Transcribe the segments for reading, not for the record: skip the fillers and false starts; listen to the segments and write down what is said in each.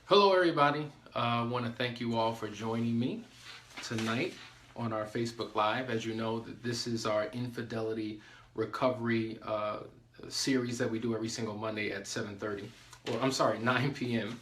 Hello everybody, I want to thank you all for joining me tonight on our Facebook Live. As you know, this is our infidelity recovery series that we do every single Monday at 7:30, or I'm sorry, 9 p.m.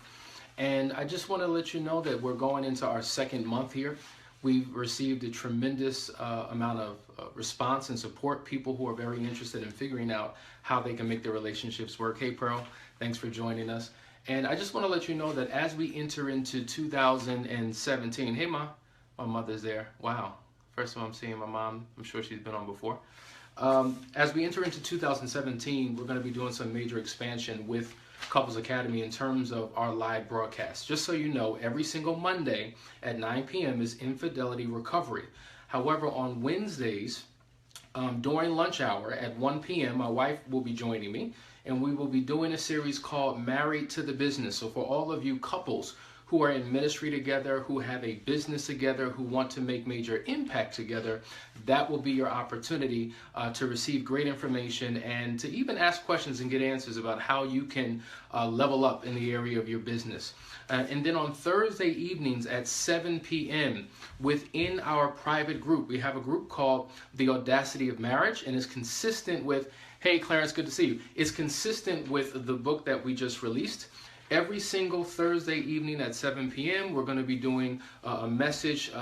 And I just want to let you know that we're going into our second month here. We've received a tremendous amount of response and support, people who are very interested in figuring out how they can make their relationships work. Hey Pearl, thanks for joining us. And I just want to let you know that as we enter into 2017, hey Ma, my mother's there. Wow, first time I'm seeing my mom. I'm sure she's been on before. As we enter into 2017, we're going to be doing some major expansion with Couples Academy in terms of our live broadcast. Just so you know, every single Monday at 9 p.m. is Infidelity Recovery. However, on Wednesdays, during lunch hour at 1 p.m., my wife will be joining me, and we will be doing a series called Married to the Business. So for all of you couples who are in ministry together, who have a business together, who want to make major impact together, that will be your opportunity to receive great information and to even ask questions and get answers about how you can level up in the area of your business. And then on Thursday evenings at 7 p.m. within our private group, we have a group called The Audacity of Marriage, and it's consistent with, hey Clarence, good to see you. It's consistent with the book that we just released. Every single Thursday evening at 7 p.m. we're going to be doing a message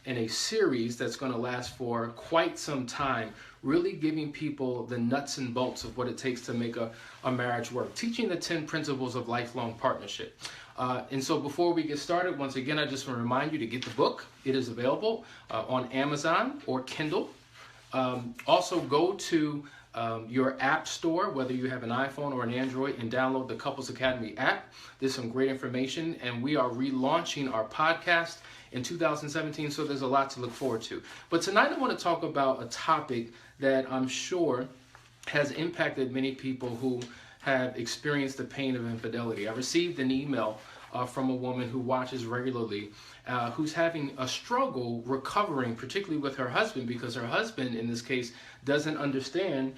in a series that's going to last for quite some time, really giving people the nuts and bolts of what it takes to make a marriage work, teaching the 10 principles of lifelong partnership. And so before we get started, once again, I just want to remind you to get the book. It is available on Amazon or Kindle. Also go to your app store, whether you have an iPhone or an Android, and download the Couples Academy app. There's some great information, and we are relaunching our podcast in 2017, so there's a lot to look forward to. But tonight I want to talk about a topic that I'm sure has impacted many people who have experienced the pain of infidelity. I received an email from a woman who watches regularly, who's having a struggle recovering, particularly with her husband, because her husband, in this case, doesn't understand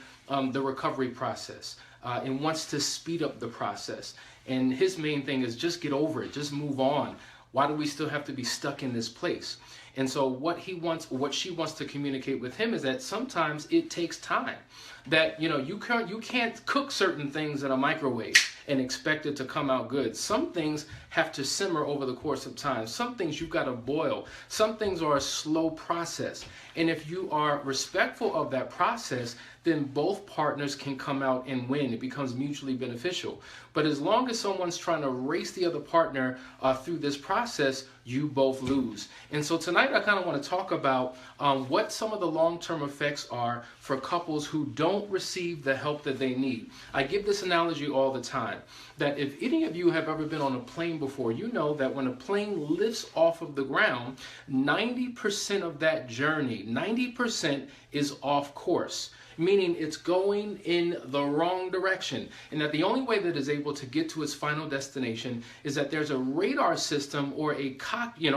the recovery process and wants to speed up the process. And his main thing is just get over it, just move on. Why do we still have to be stuck in this place? And so what she wants to communicate with him is that sometimes it takes time. That you can't cook certain things in a microwave and expect it to come out good. Some things have to simmer over the course of time. Some things you've got to boil. Some things are a slow process. And if you are respectful of that process, then both partners can come out and win. It becomes mutually beneficial. But as long as someone's trying to race the other partner through this process, you both lose. And so tonight I kind of want to talk about what some of the long-term effects are for couples who don't receive the help that they need. I give this analogy all the time, that if any of you have ever been on a plane before, you know that when a plane lifts off of the ground, 90% of that journey, 90% is off course, meaning it's going in the wrong direction, and that the only way that it's able to get to its final destination is that there's a radar system or a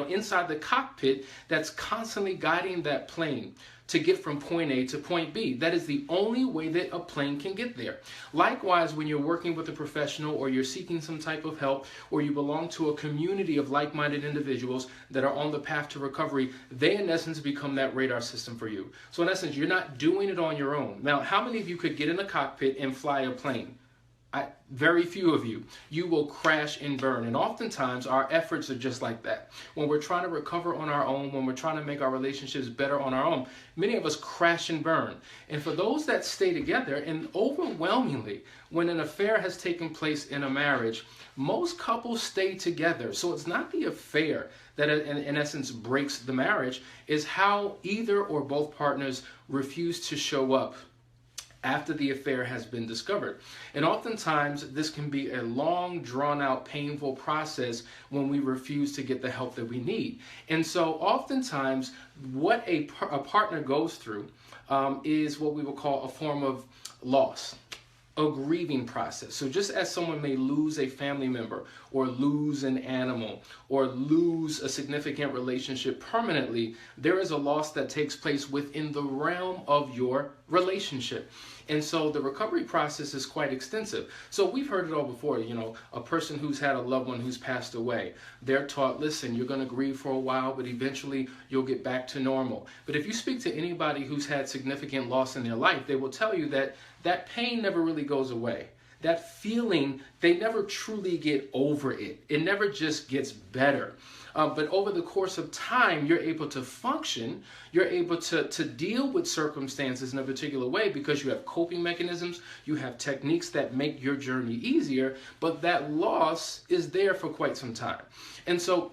inside the cockpit that's constantly guiding that plane to get from point A to point B. That is the only way that a plane can get there. Likewise, when you're working with a professional or you're seeking some type of help or you belong to a community of like-minded individuals that are on the path to recovery, they in essence become that radar system for you. So in essence, you're not doing it on your own. Now, how many of you could get in a cockpit and fly a plane? Very few of you. You will crash and burn. And oftentimes our efforts are just like that. When we're trying to recover on our own, when we're trying to make our relationships better on our own, many of us crash and burn. And for those that stay together, and overwhelmingly, when an affair has taken place in a marriage, most couples stay together. So it's not the affair that in essence breaks the marriage, is how either or both partners refuse to show up after the affair has been discovered. And oftentimes this can be a long, drawn out, painful process when we refuse to get the help that we need. And so oftentimes what a partner goes through is what we would call a form of loss, a grieving process. So just as someone may lose a family member or lose an animal or lose a significant relationship permanently, there is a loss that takes place within the realm of your relationship. And so the recovery process is quite extensive. So we've heard it all before, you know, a person who's had a loved one who's passed away, they're taught, listen, you're going to grieve for a while, but eventually you'll get back to normal. But if you speak to anybody who's had significant loss in their life, they will tell you that that pain never really goes away. That feeling, they never truly get over it. It never just gets better. But over the course of time, you're able to function, you're able to deal with circumstances in a particular way because you have coping mechanisms, you have techniques that make your journey easier, but that loss is there for quite some time. And so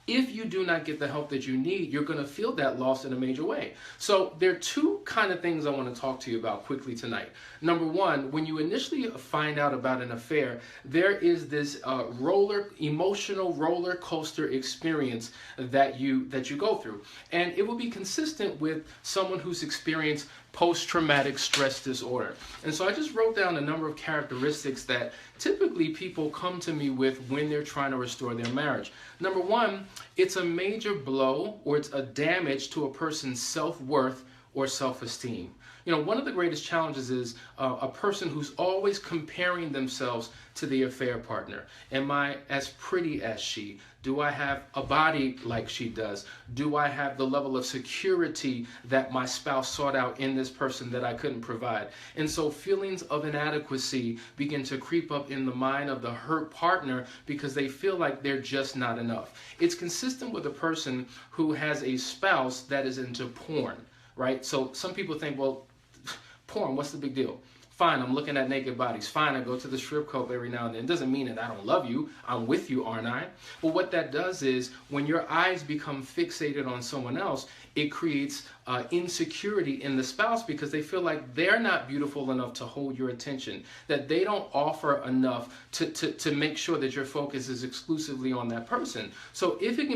if you do not get the help that you need, you're going to feel that loss in a major way. So there are two kind of things I want to talk to you about quickly tonight. Number one, when you initially find out about an affair, there is this emotional roller coaster experience that you go through. And it will be consistent with someone who's experienced post-traumatic stress disorder. And so I just wrote down a number of characteristics that typically people come to me with when they're trying to restore their marriage. Number one, it's a major blow or it's a damage to a person's self-worth or self-esteem. You know, one of the greatest challenges is a person who's always comparing themselves to the affair partner. Am I as pretty as she? Do I have a body like she does? Do I have the level of security that my spouse sought out in this person that I couldn't provide? And so feelings of inadequacy begin to creep up in the mind of the hurt partner because they feel like they're just not enough. It's consistent with a person who has a spouse that is into porn, right? So some people think, well, porn, what's the big deal? Fine, I'm looking at naked bodies. Fine, I go to the strip club every now and then. It doesn't mean that I don't love you. I'm with you, aren't I? But what that does is when your eyes become fixated on someone else, it creates insecurity in the spouse because they feel like they're not beautiful enough to hold your attention, that they don't offer enough to make sure that your focus is exclusively on that person. So if it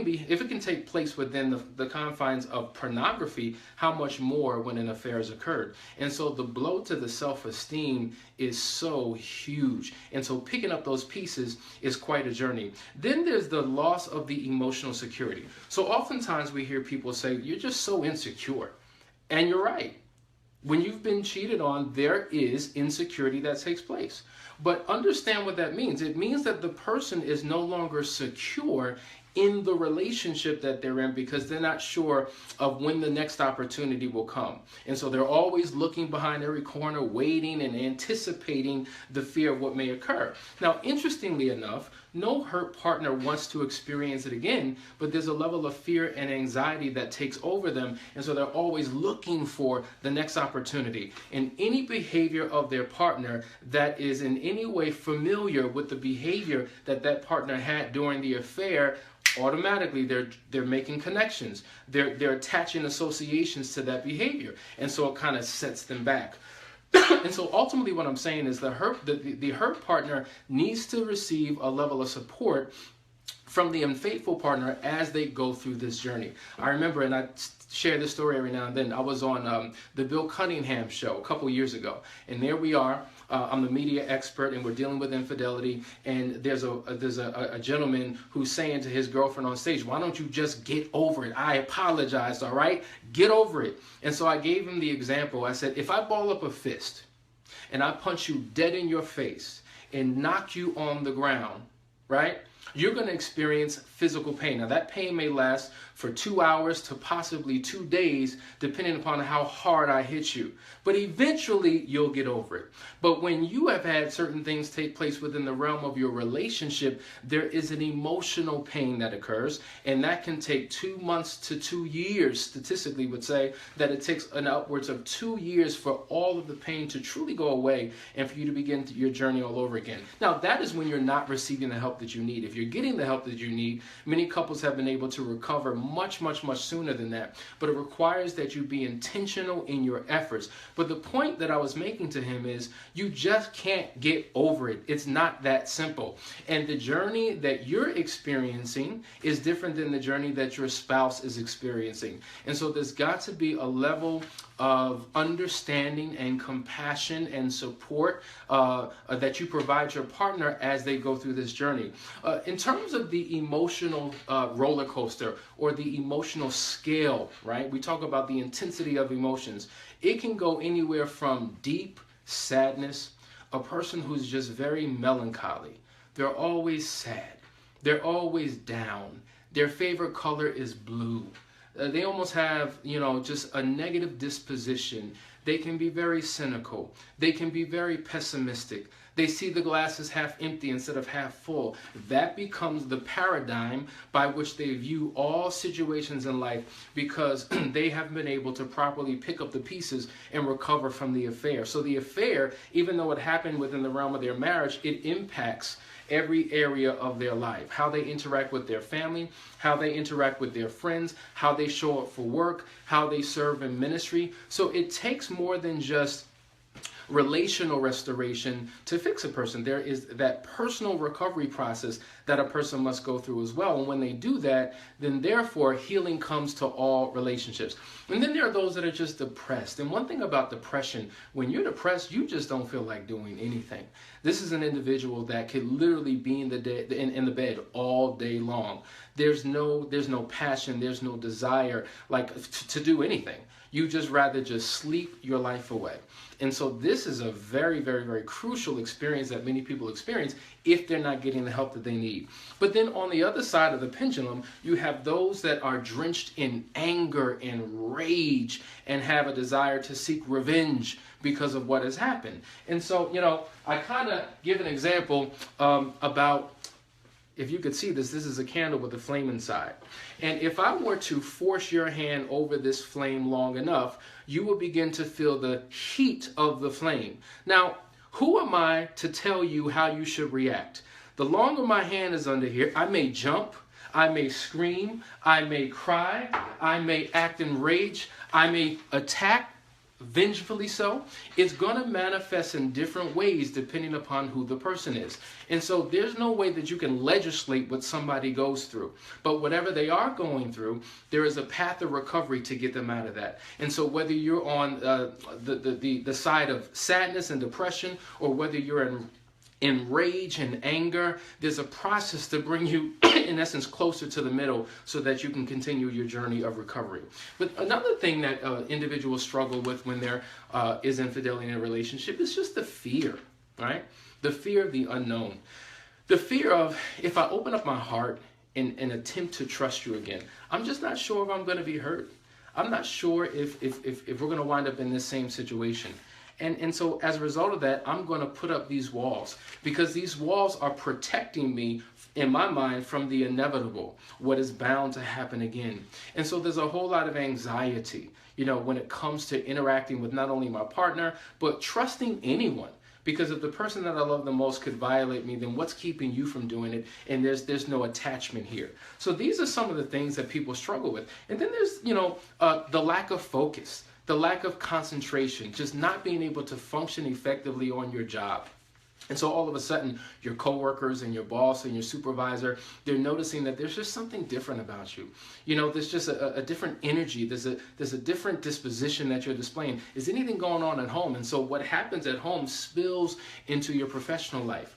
can take place within the confines of pornography, how much more when an affair has occurred? And so the blow to the self-esteem is so huge. And so picking up those pieces is quite a journey. Then there's the loss of the emotional security. So oftentimes we hear people say, you're just so insecure. And you're right. When you've been cheated on, there is insecurity that takes place. But understand what that means. It means that the person is no longer secure in the relationship that they're in because they're not sure of when the next opportunity will come. And so they're always looking behind every corner, waiting and anticipating the fear of what may occur. Now, interestingly enough, no hurt partner wants to experience it again, but there's a level of fear and anxiety that takes over them, and so they're always looking for the next opportunity. And any behavior of their partner that is in any way familiar with the behavior that that partner had during the affair, automatically they're making connections. They're attaching associations to that behavior, and so it kind of sets them back. And so ultimately what I'm saying is the hurt partner needs to receive a level of support from the unfaithful partner as they go through this journey. I remember, and I share this story every now and then, I was on the Bill Cunningham show a couple years ago, and there we are. I'm the media expert, and we're dealing with infidelity. And there's a gentleman who's saying to his girlfriend on stage, "Why don't you just get over it? I apologized, all right? Get over it." And so I gave him the example. I said, if I ball up a fist and I punch you dead in your face and knock you on the ground, right? You're going to experience physical pain. Now, that pain may last for 2 hours to possibly 2 days, depending upon how hard I hit you. But eventually, you'll get over it. But when you have had certain things take place within the realm of your relationship, there is an emotional pain that occurs, and that can take 2 months to 2 years. Statistically would say that it takes an upwards of 2 years for all of the pain to truly go away and for you to begin your journey all over again. Now, that is when you're not receiving the help that you need. If you're getting the help that you need, many couples have been able to recover much sooner than that. But it requires that you be intentional in your efforts. But the point that I was making to him is you just can't get over it. It's not that simple. And the journey that you're experiencing is different than the journey that your spouse is experiencing. And so there's got to be a level of understanding and compassion and support that you provide your partner as they go through this journey. In terms of the emotional roller coaster or the emotional scale, right? We talk about the intensity of emotions. It can go anywhere from deep sadness, a person who's just very melancholy. They're always sad. They're always down. Their favorite color is blue. They almost have, just a negative disposition. They can be very cynical. They can be very pessimistic. They see the glass as half empty instead of half full. That becomes the paradigm by which they view all situations in life, because they haven't been able to properly pick up the pieces and recover from the affair. So the affair, even though it happened within the realm of their marriage, it impacts every area of their life. How they interact with their family, how they interact with their friends, how they show up for work, how they serve in ministry. So it takes more than just relational restoration to fix a person. There is that personal recovery process that a person must go through as well. And when they do that, then therefore healing comes to all relationships. And then there are those that are just depressed. And one thing about depression, when you're depressed, you just don't feel like doing anything. This is an individual that could literally be in the bed all day long. There's no passion, there's no desire to do anything. You just rather just sleep your life away. And so this is a very, very, very crucial experience that many people experience if they're not getting the help that they need. But then on the other side of the pendulum, you have those that are drenched in anger and rage and have a desire to seek revenge because of what has happened. And so, I kind of give an example about, if you could see this is a candle with a flame inside. And if I were to force your hand over this flame long enough, you will begin to feel the heat of the flame. Now, who am I to tell you how you should react? The longer my hand is under here, I may jump, I may scream, I may cry, I may act in rage, I may attack, vengefully so. It's going to manifest in different ways depending upon who the person is. And so there's no way that you can legislate what somebody goes through. But whatever they are going through, there is a path of recovery to get them out of that. And so whether you're on the side of sadness and depression, or whether you're in rage and anger, there's a process to bring you, in essence, closer to the middle so that you can continue your journey of recovery. But another thing that individuals struggle with when there is infidelity in a relationship is just the fear, right? The fear of the unknown. The fear of, if I open up my heart and attempt to trust you again, I'm just not sure if I'm going to be hurt. I'm not sure if we're going to wind up in this same situation. And so as a result of that, I'm going to put up these walls, because these walls are protecting me, in my mind, from the inevitable, what is bound to happen again. And so there's a whole lot of anxiety, when it comes to interacting with not only my partner, but trusting anyone. Because if the person that I love the most could violate me, then what's keeping you from doing it? And there's no attachment here. So these are some of the things that people struggle with. And then there's, the lack of focus. The lack of concentration, just not being able to function effectively on your job. And so all of a sudden, your coworkers and your boss and your supervisor, they're noticing that there's just something different about you. There's just a different energy. There's a different disposition that you're displaying. Is anything going on at home? And so what happens at home spills into your professional life.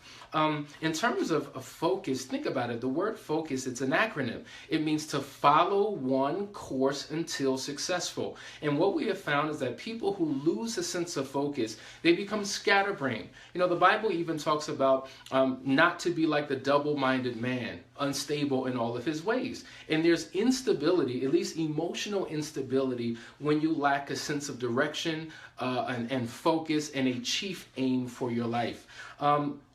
In terms of focus, think about it. The word focus, it's an acronym. It means to follow one course until successful. And what we have found is that people who lose a sense of focus, they become scatterbrained. The Bible even talks about not to be like the double-minded man, unstable in all of his ways. And there's instability, at least emotional instability, when you lack a sense of direction and focus and a chief aim for your life.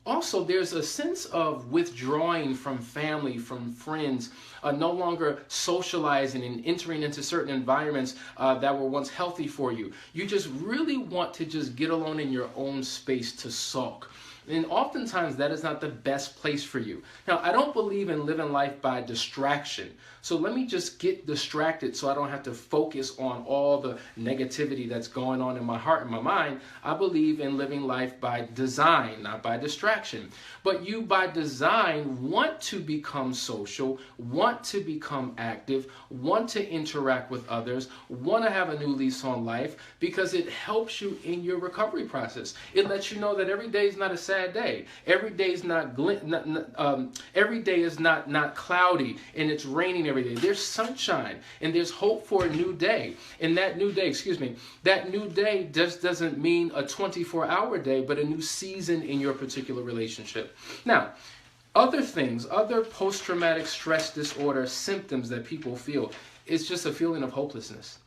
Also, there's a sense of withdrawing from family, from friends, no longer socializing and entering into certain environments that were once healthy for you. You just really want to just get alone in your own space to sulk. And oftentimes that is not the best place for you. Now, I don't believe in living life by distraction. So let me just get distracted so I don't have to focus on all the negativity that's going on in my heart and my mind. I believe in living life by design, not by distraction. But you, by design, want to become social, want to become active, want to interact with others, want to have a new lease on life, because it helps you in your recovery process. It lets you know that every day is not a sad day. Every day is every day is not cloudy and it's raining every day. There's sunshine and there's hope for a new day. And that new day, that new day just doesn't mean a 24-hour day, but a new season in your particular relationship. Now, other things, other post-traumatic stress disorder symptoms that people feel, it's just a feeling of hopelessness.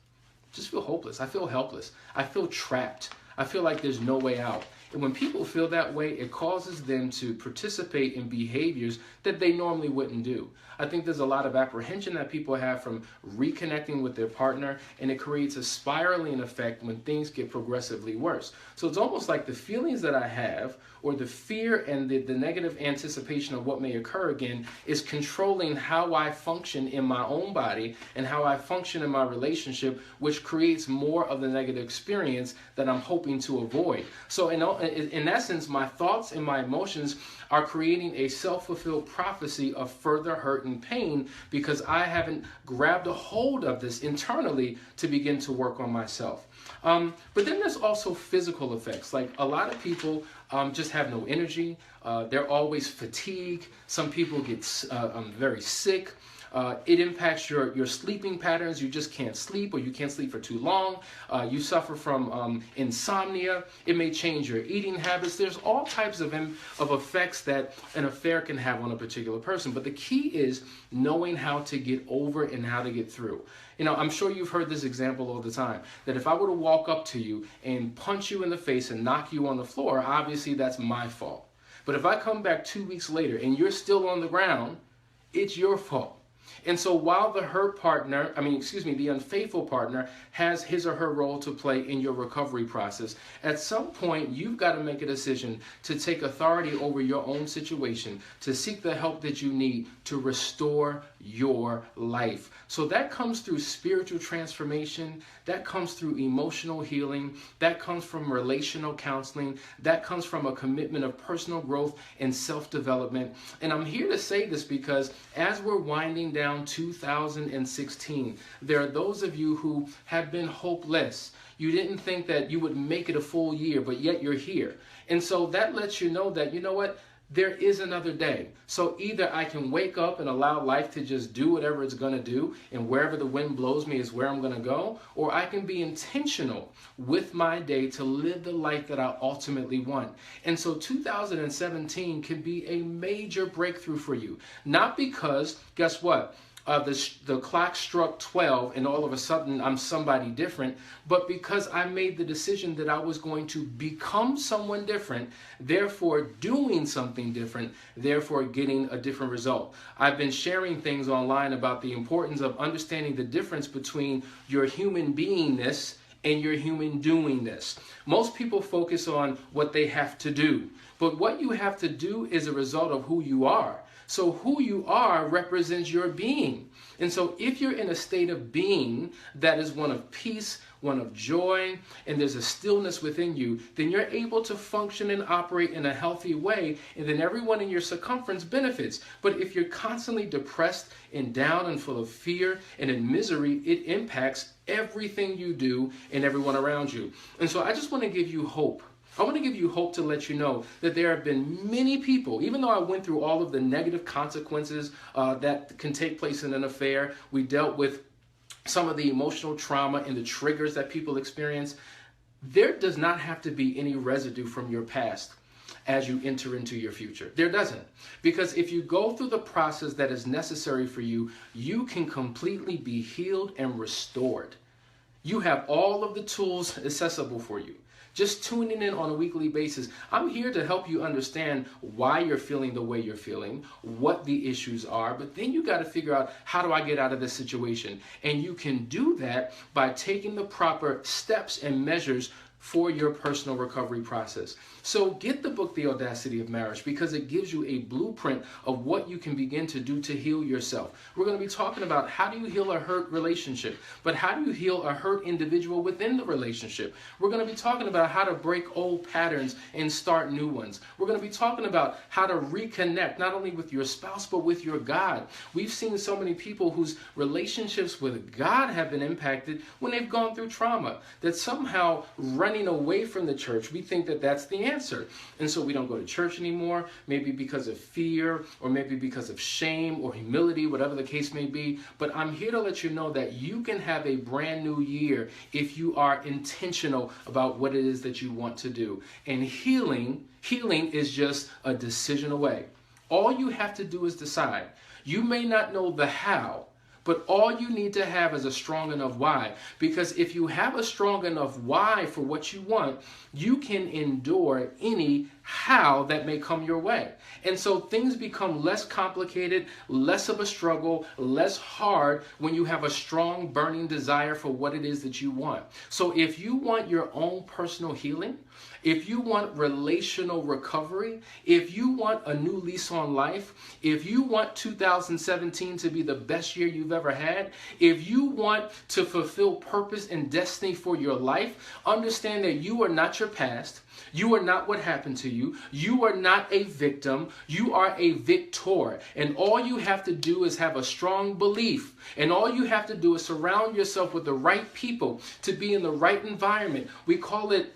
Just feel hopeless. I feel helpless. I feel trapped. I feel like there's no way out. And when people feel that way, it causes them to participate in behaviors that they normally wouldn't do. I think there's a lot of apprehension that people have from reconnecting with their partner, and it creates a spiraling effect when things get progressively worse. So it's almost like the feelings that I have, or the fear and the negative anticipation of what may occur again, is controlling how I function in my own body and how I function in my relationship, which creates more of the negative experience that I'm hoping to avoid. So in essence, my thoughts and my emotions are creating a self-fulfilled prophecy of further hurt and pain because I haven't grabbed a hold of this internally to begin to work on myself. But then there's also physical effects. Like a lot of people just have no energy. They're always fatigued. Some people get very sick. It impacts your sleeping patterns. You just can't sleep, or you can't sleep for too long. You suffer from insomnia. It may change your eating habits. There's all types of effects that an affair can have on a particular person. But the key is knowing how to get over and how to get through. You know, I'm sure you've heard this example all the time, that if I were to walk up to you and punch you in the face and knock you on the floor, obviously that's my fault. But if I come back 2 weeks later and you're still on the ground, it's your fault. And so while the unfaithful partner has his or her role to play in your recovery process, at some point you've got to make a decision to take authority over your own situation, to seek the help that you need to restore your life. So that comes through spiritual transformation, that comes through emotional healing, that comes from relational counseling, that comes from a commitment of personal growth and self-development. And I'm here to say this because as we're winding down 2016, there are those of you who have been hopeless. You didn't think that you would make it a full year, but yet you're here. And so that lets you know that, you know what? There is another day. So either I can wake up and allow life to just do whatever it's going to do, and wherever the wind blows me is where I'm going to go, or I can be intentional with my day to live the life that I ultimately want. And so 2017 can be a major breakthrough for you. Not because, guess what? The clock struck 12 and all of a sudden I'm somebody different, but because I made the decision that I was going to become someone different, therefore doing something different, therefore getting a different result. I've been sharing things online about the importance of understanding the difference between your human beingness and your human doingness. Most people focus on what they have to do, but what you have to do is a result of who you are. So who you are represents your being. And so if you're in a state of being that is one of peace, one of joy, and there's a stillness within you, then you're able to function and operate in a healthy way, and then everyone in your circumference benefits. But if you're constantly depressed and down and full of fear and in misery, it impacts everything you do and everyone around you. And so I just want to give you hope. I want to give you hope to let you know that there have been many people, even though I went through all of the negative consequences that can take place in an affair, we dealt with some of the emotional trauma and the triggers that people experience. There does not have to be any residue from your past as you enter into your future. There doesn't. Because if you go through the process that is necessary for you, you can completely be healed and restored. You have all of the tools accessible for you. Just tuning in on a weekly basis. I'm here to help you understand why you're feeling the way you're feeling, what the issues are, but then you got to figure out, how do I get out of this situation? And you can do that by taking the proper steps and measures for your personal recovery process. So get the book, The Audacity of Marriage, because it gives you a blueprint of what you can begin to do to heal yourself. We're going to be talking about how do you heal a hurt relationship, but how do you heal a hurt individual within the relationship? We're going to be talking about how to break old patterns and start new ones. We're going to be talking about how to reconnect, not only with your spouse, but with your God. We've seen so many people whose relationships with God have been impacted when they've gone through trauma, that somehow running running away from the church, we think that that's the answer. And so we don't go to church anymore, maybe because of fear, or maybe because of shame or humility, whatever the case may be. But I'm here to let you know that you can have a brand new year if you are intentional about what it is that you want to do. And healing is just a decision away. All you have to do is decide. You may not know the how, but all you need to have is a strong enough why. Because if you have a strong enough why for what you want, you can endure any how that may come your way. And so things become less complicated, less of a struggle, less hard when you have a strong burning desire for what it is that you want. So if you want your own personal healing, if you want relational recovery, if you want a new lease on life, if you want 2017 to be the best year you've ever had, if you want to fulfill purpose and destiny for your life, understand that you are not your past. You are not what happened to you. You are not a victim. You are a victor. And all you have to do is have a strong belief. And all you have to do is surround yourself with the right people to be in the right environment. We call it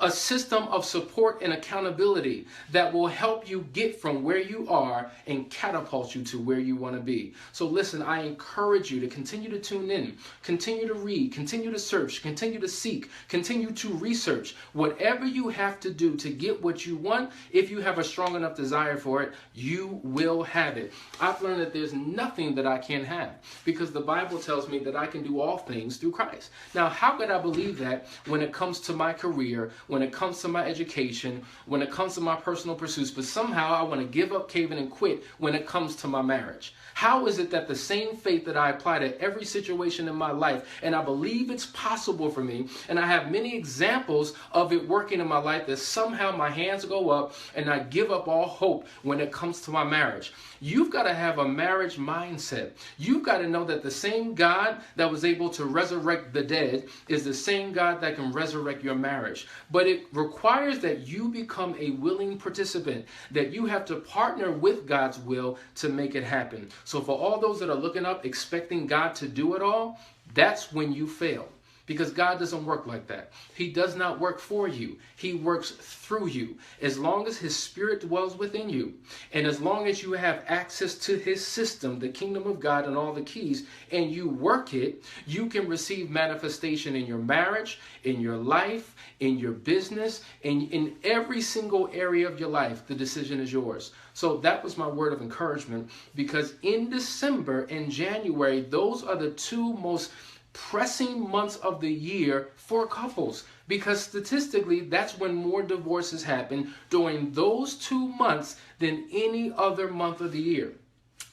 a system of support and accountability that will help you get from where you are and catapult you to where you want to be. So listen, I encourage you to continue to tune in, continue to read, continue to search, continue to seek, continue to research. Whatever you have to do to get what you want, if you have a strong enough desire for it, you will have it. I've learned that there's nothing that I can't have because the Bible tells me that I can do all things through Christ. Now, how could I believe that when it comes to my career, when it comes to my education, when it comes to my personal pursuits, but somehow I want to give up, cave in, and quit when it comes to my marriage? How is it that the same faith that I apply to every situation in my life, and I believe it's possible for me, and I have many examples of it working in my life, that somehow my hands go up and I give up all hope when it comes to my marriage? You've got to have a marriage mindset. You've got to know that the same God that was able to resurrect the dead is the same God that can resurrect your marriage. But it requires that you become a willing participant, that you have to partner with God's will to make it happen. So for all those that are looking up expecting God to do it all, that's when you fail. Because God doesn't work like that. He does not work for you. He works through you. As long as His Spirit dwells within you, and as long as you have access to His system, the kingdom of God and all the keys, and you work it, you can receive manifestation in your marriage, in your life, in your business, and in every single area of your life. The decision is yours. So that was my word of encouragement, because in December and January, those are the two most pressing months of the year for couples, because statistically that's when more divorces happen during those 2 months than any other month of the year.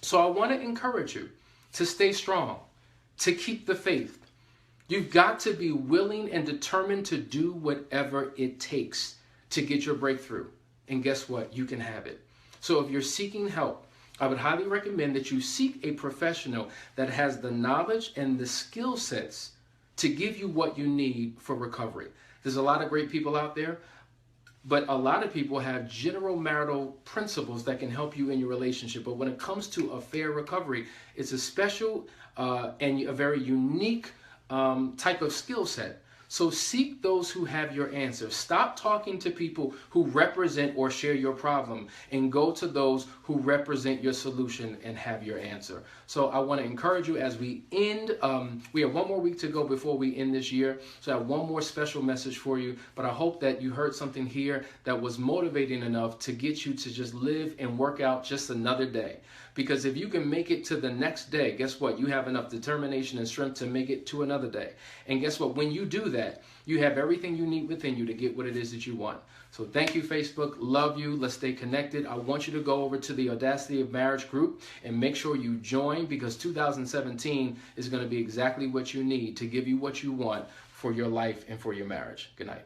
So I want to encourage you to stay strong, to keep the faith. You've got to be willing and determined to do whatever it takes to get your breakthrough. And guess what? You can have it. So if you're seeking help, I would highly recommend that you seek a professional that has the knowledge and the skill sets to give you what you need for recovery. There's a lot of great people out there, but a lot of people have general marital principles that can help you in your relationship. But when it comes to affair recovery, it's a special and a very unique type of skill set. So seek those who have your answer. Stop talking to people who represent or share your problem, and go to those who represent your solution and have your answer. So I want to encourage you as we end. We have one more week to go before we end this year. So I have one more special message for you. But I hope that you heard something here that was motivating enough to get you to just live and work out just another day. Because if you can make it to the next day, guess what? You have enough determination and strength to make it to another day. And guess what? When you do that, you have everything you need within you to get what it is that you want. So thank you, Facebook. Love you. Let's stay connected. I want you to go over to the Audacity of Marriage group and make sure you join, because 2017 is going to be exactly what you need to give you what you want for your life and for your marriage. Good night.